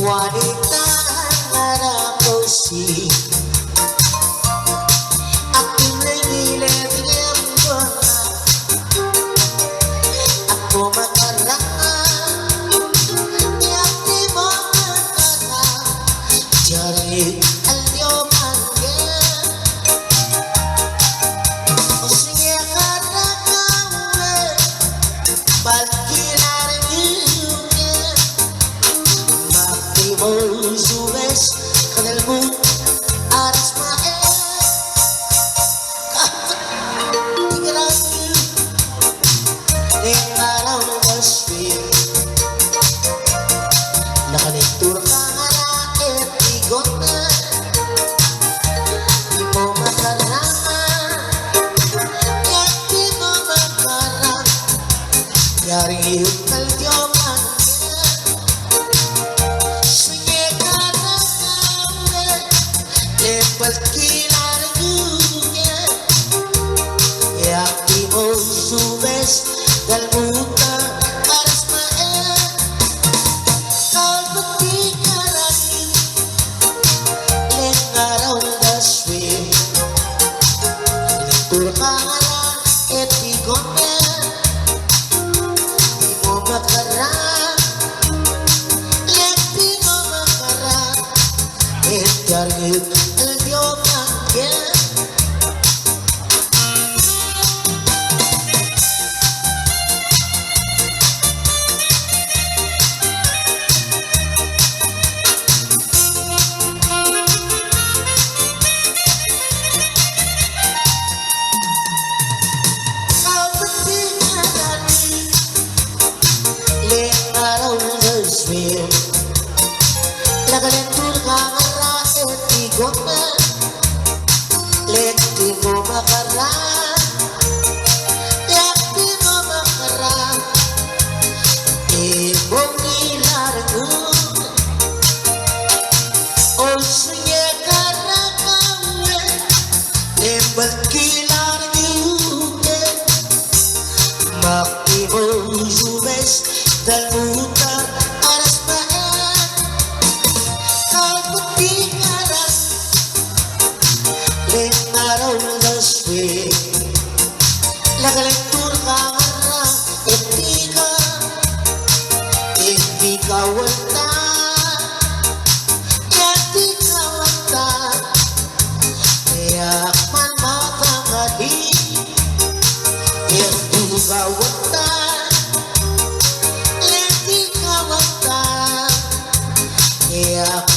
wanita na musik aking nangilip-lip ko na ako makaraan yak di mo makaraan jari alyo manggil o sige karakawe pagkilar yun makimo subes kanilmu aras mael around the street nakalitur ka nga na etigot na di mo makaraan yak di mo makaraan yaring iyong kalyoman sige ka na kawe lepal kilar dunya yak di mo subes Galmuta aras mael kau peti karani leng around the street lentur kangala etigone di mo makaraan leng di mo makaraan etiargit el dio manggil around the street nakalentur ka nga etigot na lekti mo makaraan lekti mo makaraan ibong nilargun o sige karakawe lembal kilar yuke makimo subes Galmuta aras mael kau peti karan leng around the street nakalentur ka nga etika wanta etika wanta yak man matangadi etika wanta yak